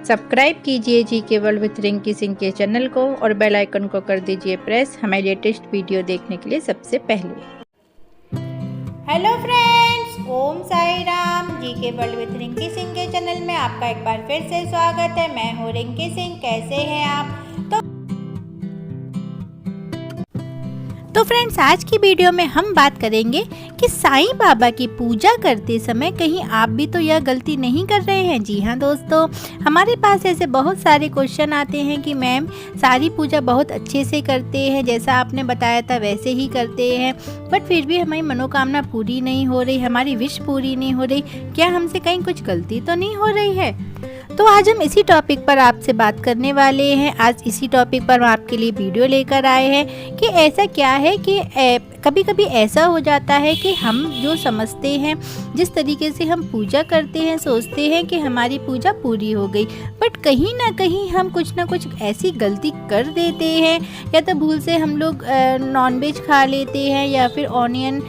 Subscribe कीजिए GK world with Rinki Singh के channel को और बेल आइकन को कर दीजिए प्रेस हमारे लेटेस्ट वीडियो देखने के लिए सबसे पहले। Hello friends, Om Sai Ram. GK world with Rinki Singh के चैनल में आपका एक बार फिर से स्वागत है। मैं हूँ रिंकी सिंह। कैसे हैं आप? तो फ्रेंड्स, आज की वीडियो में हम बात करेंगे कि साईं बाबा की पूजा करते समय कहीं आप भी तो यह गलती नहीं कर रहे हैं। जी हाँ दोस्तों, हमारे पास ऐसे बहुत सारे क्वेश्चन आते हैं कि मैम सारी पूजा बहुत अच्छे से करते हैं, जैसा आपने बताया था वैसे ही करते हैं, बट फिर भी हमारी मनोकामना पूरी नहीं हो रही, हमारी विश पूरी नहीं हो रही। क्या हमसे कहीं कुछ गलती तो नहीं हो रही है? तो आज हम इसी टॉपिक पर आपसे बात करने वाले हैं। आज इसी टॉपिक पर हम आपके लिए वीडियो लेकर आए हैं कि ऐसा क्या है कि कभी कभी ऐसा हो जाता है कि हम जो समझते हैं, जिस तरीके से हम पूजा करते हैं, सोचते हैं कि हमारी पूजा पूरी हो गई, बट कहीं ना कहीं हम कुछ ना कुछ ऐसी गलती कर देते हैं। या तो भूल से हम लोग नॉनवेज खा लेते हैं, या फिर ऑनियन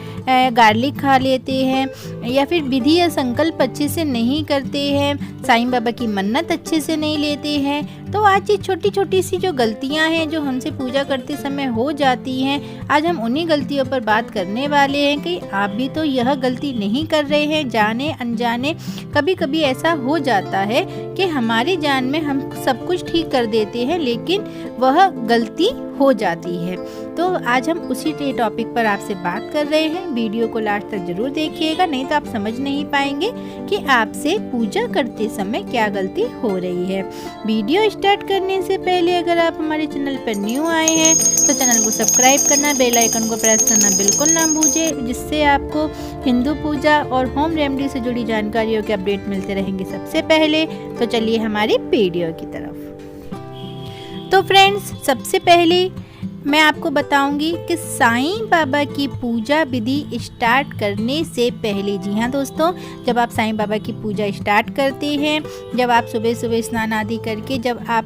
गार्लिक खा लेते हैं, या फिर विधि या संकल्प अच्छे से नहीं करते हैं, साईं बाबा की मन्नत अच्छे से नहीं लेते हैं। तो आज ये छोटी छोटी सी जो गलतियां हैं जो हमसे पूजा करते समय हो जाती हैं, आज हम उन्हीं गलतियों पर बात करने वाले हैं कि आप भी तो यह गलती नहीं कर रहे हैं। जाने अनजाने कभी कभी ऐसा हो जाता है कि हमारी जान में हम सब कुछ ठीक कर देते हैं, लेकिन वह गलती हो जाती है। तो आज हम उसी टॉपिक पर आपसे बात कर रहे हैं। वीडियो को लास्ट तक जरूर देखिएगा, नहीं तो आप समझ नहीं पाएंगे कि आपसे पूजा करते समय क्या गलती हो रही है। वीडियो स्टार्ट करने से पहले अगर आप हमारे चैनल पर न्यू आए हैं तो चैनल को सब्सक्राइब करना, बेल आइकन को प्रेस करना बिल्कुल ना भूलिए, जिससे आपको हिंदू पूजा और होम रेमेडी से जुड़ी जानकारियों के अपडेट मिलते रहेंगे सबसे पहले। तो चलिए हमारी वीडियो की तरफ। तो फ्रेंड्स, सबसे पहले मैं आपको बताऊंगी कि साईं बाबा की पूजा विधि स्टार्ट करने से पहले, जी हाँ दोस्तों, जब आप साईं बाबा की पूजा स्टार्ट करते हैं, जब आप सुबह सुबह स्नान आदि करके जब आप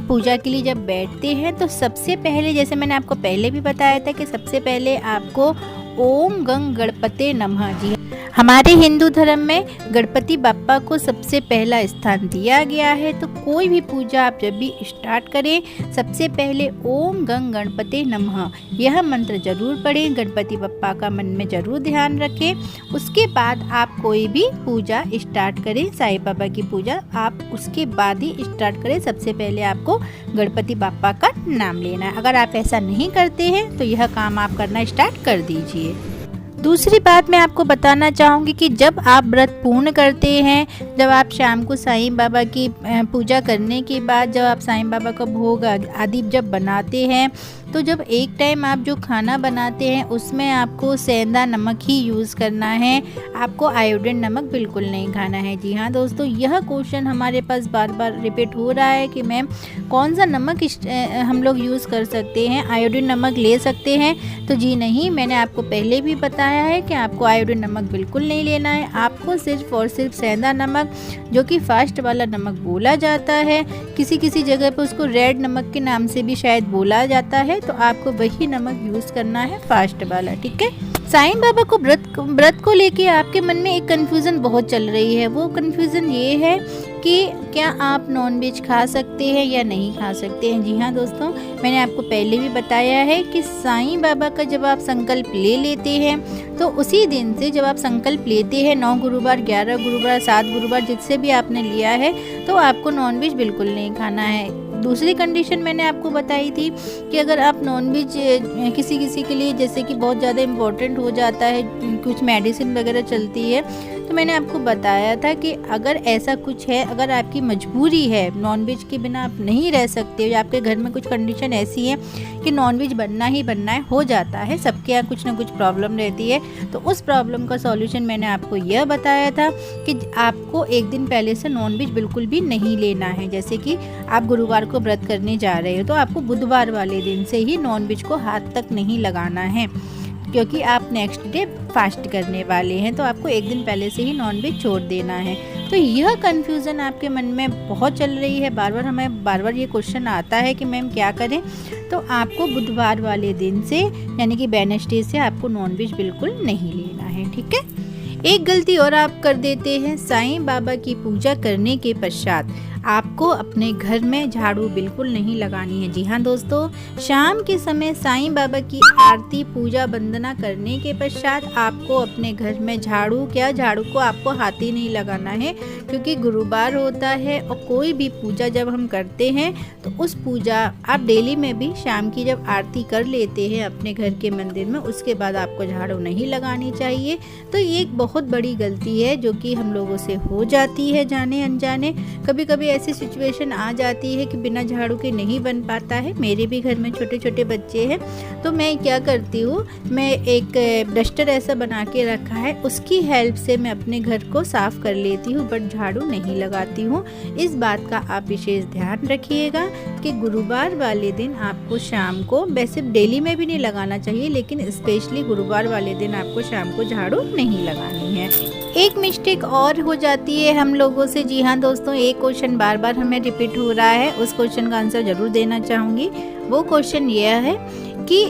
पूजा के लिए जब बैठते हैं, तो सबसे पहले, जैसे मैंने आपको पहले भी बताया था कि सबसे पहले आपको ओम गंग गणपते नमः, जी हमारे हिंदू धर्म में गणपति बाप्पा को सबसे पहला स्थान दिया गया है। तो कोई भी पूजा आप जब भी स्टार्ट करें, सबसे पहले ओम गंग गणपते नमः यह मंत्र जरूर पढ़ें, गणपति बाप्पा का मन में जरूर ध्यान रखें। उसके बाद आप कोई भी पूजा स्टार्ट करें, साईं बाबा की पूजा आप उसके बाद ही स्टार्ट करें। सबसे पहले आपको गणपति बाप्पा का नाम लेना है। अगर आप ऐसा नहीं करते हैं तो यह काम आप करना स्टार्ट कर दीजिए। दूसरी बात मैं आपको बताना चाहूँगी कि जब आप व्रत पूर्ण करते हैं, जब आप शाम को साईं बाबा की पूजा करने के बाद जब आप साईं बाबा का भोग आदि जब बनाते हैं, तो जब एक टाइम आप जो खाना बनाते हैं उसमें आपको सेंधा नमक ही यूज़ करना है, आपको आयोडीन नमक बिल्कुल नहीं खाना है। जी हाँ दोस्तों, यह क्वेश्चन हमारे पास बार बार रिपीट हो रहा है कि मैम कौन सा नमक हम लोग यूज़ कर सकते हैं, आयोडीन नमक ले सकते हैं? तो जी नहीं, मैंने आपको पहले भी बताया है कि आपको आयोडीन नमक बिल्कुल नहीं लेना है। आपको सिर्फ और सिर्फ सेंधा नमक, जो कि फास्ट वाला नमक बोला जाता है, किसी किसी जगह पर उसको रेड नमक के नाम से भी शायद बोला जाता है, तो आपको वही नमक यूज़ करना है, फास्ट वाला, ठीक है। साईं बाबा को व्रत को लेके आपके मन में एक कन्फ्यूज़न बहुत चल रही है। वो कन्फ्यूज़न ये है कि क्या आप नॉनवेज खा सकते हैं या नहीं खा सकते हैं। जी हाँ दोस्तों, मैंने आपको पहले भी बताया है कि साईं बाबा का जब आप संकल्प ले लेते हैं, तो उसी दिन से जब आप संकल्प लेते हैं, 9 गुरुवार, 11 गुरुवार, 7 गुरुवार, जिससे भी आपने लिया है, तो आपको नॉनवेज बिल्कुल नहीं खाना है। दूसरी कंडीशन मैंने आपको बताई थी कि अगर आप नॉनवेज किसी किसी के लिए जैसे कि बहुत ज़्यादा इम्पोर्टेंट हो जाता है, कुछ मेडिसिन वगैरह चलती है, तो मैंने आपको बताया था कि अगर ऐसा कुछ है, अगर आपकी मजबूरी है, नॉनवेज के बिना आप नहीं रह सकते, या आपके घर में कुछ कंडीशन ऐसी है कि नॉनवेज बनना ही बनना है, हो जाता है, सबके यहाँ कुछ ना कुछ प्रॉब्लम रहती है, तो उस प्रॉब्लम का सॉल्यूशन मैंने आपको यह बताया था कि आपको एक दिन पहले से नॉनवेज बिल्कुल भी नहीं लेना है। जैसे कि आप गुरुवार को व्रत करने जा रहे हो, तो आपको बुधवार वाले दिन से ही नॉनवेज को हाथ तक नहीं लगाना है, क्योंकि आप नेक्स्ट डे फास्ट करने वाले हैं, तो आपको एक दिन पहले से ही नॉनवेज छोड़ देना है। तो यह कन्फ्यूज़न आपके मन में बहुत चल रही है, हमें बार बार ये क्वेश्चन आता है कि मैम क्या करें। तो आपको बुधवार वाले दिन से, यानी कि वेडनेसडे से, आपको नॉनवेज बिल्कुल नहीं लेना है, ठीक है। एक गलती और आप कर देते हैं, साईं बाबा की पूजा करने के पश्चात आपको अपने घर में झाड़ू बिल्कुल नहीं लगानी है। जी हाँ दोस्तों, शाम के समय साईं बाबा की आरती पूजा वंदना करने के पश्चात आपको अपने घर में झाड़ू को आपको हाथ ही नहीं लगाना है, क्योंकि गुरुवार होता है और कोई भी पूजा जब हम करते हैं तो उस पूजा आप डेली में भी शाम की जब आरती कर लेते हैं अपने घर के मंदिर में, उसके बाद आपको झाड़ू नहीं लगानी चाहिए। तो ये एक बहुत बड़ी गलती है जो कि हम लोगों से हो जाती है जाने अनजाने। कभी कभी ऐसी सिचुएशन आ जाती है कि बिना झाड़ू के नहीं बन पाता है। मेरे भी घर में छोटे छोटे बच्चे हैं, तो मैं क्या करती हूँ, मैं एक डस्टर ऐसा बना के रखा है, उसकी हेल्प से मैं अपने घर को साफ कर लेती हूँ, बट झाड़ू नहीं लगाती हूँ। इस बात का आप विशेष ध्यान रखिएगा कि गुरुवार वाले दिन आपको शाम को, वैसे डेली में भी नहीं लगाना चाहिए, लेकिन स्पेशली गुरुवार वाले दिन आपको शाम को झाड़ू नहीं लगानी है। एक मिस्टेक और हो जाती है हम लोगों से। जी हाँ दोस्तों, एक क्वेश्चन बार बार हमें रिपीट हो रहा है, उस क्वेश्चन का आंसर जरूर देना चाहूँगी। वो क्वेश्चन यह है कि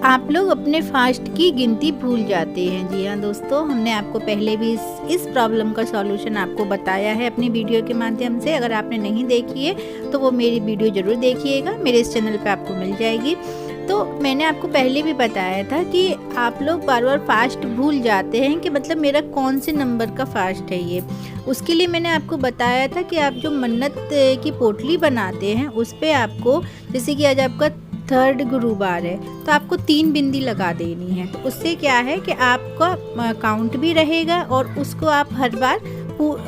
आप लोग अपने फास्ट की गिनती भूल जाते हैं। जी हाँ दोस्तों, हमने आपको पहले भी इस प्रॉब्लम का सॉल्यूशन आपको बताया है अपनी वीडियो के माध्यम से। अगर आपने नहीं देखी है तो वो मेरी वीडियो ज़रूर देखिएगा, मेरे इस चैनल पे आपको मिल जाएगी। तो मैंने आपको पहले भी बताया था कि आप लोग बार बार फास्ट भूल जाते हैं कि मतलब मेरा कौन से नंबर का फास्ट है ये। उसके लिए मैंने आपको बताया था कि आप जो मन्नत की पोटली बनाते हैं उस पर आपको, जैसे कि आज आपका 3rd गुरुवार है, तो आपको 3 बिंदी लगा देनी है। तो उससे क्या है कि आपका काउंट भी रहेगा और उसको आप हर बार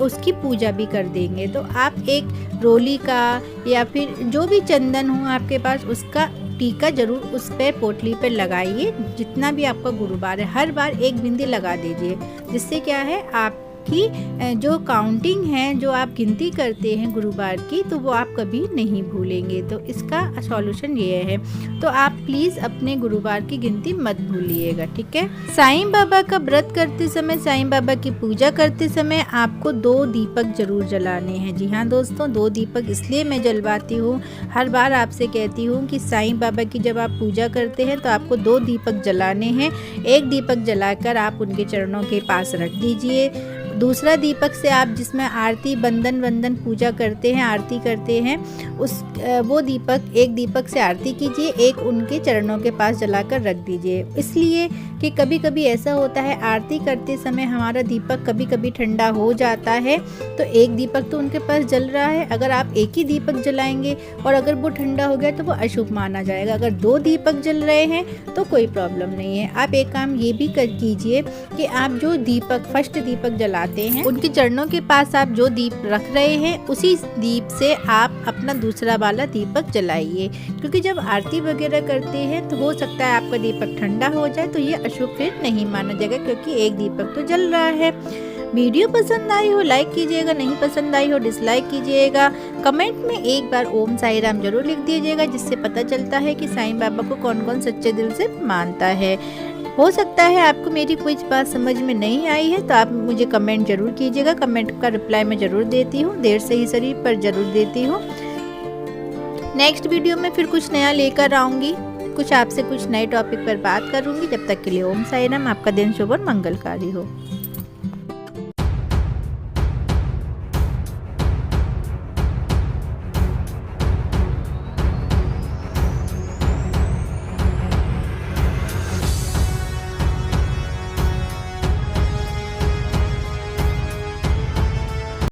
उसकी पूजा भी कर देंगे। तो आप एक रोली का या फिर जो भी चंदन हो आपके पास, उसका टीका जरूर उस पे पोटली पे लगाइए। जितना भी आपका गुरुवार है हर बार 1 बिंदी लगा दीजिए, जिससे क्या है आपकी जो काउंटिंग है, जो आप गिनती करते हैं गुरुवार की, तो वो आप कभी नहीं भूलेंगे। तो इसका सॉल्यूशन ये है, तो आप प्लीज़ अपने गुरुवार की गिनती मत भूलिएगा, ठीक है। साईं बाबा का व्रत करते समय, साईं बाबा की पूजा करते समय आपको 2 दीपक जरूर जलाने हैं। जी हाँ दोस्तों, 2 दीपक इसलिए मैं जलवाती हूँ, हर बार आपसे कहती हूँ कि साईं बाबा की जब आप पूजा करते हैं तो आपको 2 दीपक जलाने हैं। एक दीपक जलाकर आप उनके चरणों के पास रख दीजिए। दूसरा दीपक से आप जिसमें आरती वंदन पूजा करते हैं, आरती करते हैं, वो दीपक, एक दीपक से आरती कीजिए, एक उनके चरणों के पास जलाकर रख दीजिए। इसलिए कि कभी कभी ऐसा होता है आरती करते समय हमारा दीपक कभी कभी ठंडा हो जाता है, तो एक दीपक तो उनके पास जल रहा है, अगर आप एक ही दीपक जलाएंगे और अगर वो ठंडा हो गया तो वो अशुभ माना जाएगा। अगर 2 दीपक जल रहे हैं तो कोई प्रॉब्लम नहीं है। आप एक काम ये भी कर कीजिए कि आप जो दीपक, फर्स्ट दीपक जलाते हैं, उनके चरणों के पास आप जो दीप रख रहे हैं उसी दीप से आप अपना दूसरा वाला दीपक जलाइए, क्योंकि जब आरती वगैरह करते हैं तो हो सकता है आपका दीपक ठंडा हो जाए, तो ये अशुभ फिर नहीं माना जाएगा, क्योंकि एक दीपक तो जल रहा है। वीडियो पसंद आई हो लाइक कीजिएगा, नहीं पसंद आई हो डिसलाइक कीजिएगा। कमेंट में एक बार ओम साई राम जरूर लिख दीजिएगा, जिससे पता चलता है कि साईं बाबा को कौन कौन सच्चे दिल से मानता है। हो सकता है आपको मेरी कुछ बात समझ में नहीं आई है, तो आप मुझे कमेंट जरूर कीजिएगा। कमेंट का रिप्लाई मैं जरूर देती हूँ, देर से ही सही पर जरूर देती हूँ। नेक्स्ट वीडियो में फिर कुछ नया लेकर आऊँगी, कुछ आपसे कुछ नए टॉपिक पर बात करूँगी। जब तक के लिए ओम साई राम, आपका दिन शुभ और मंगलकारी हो।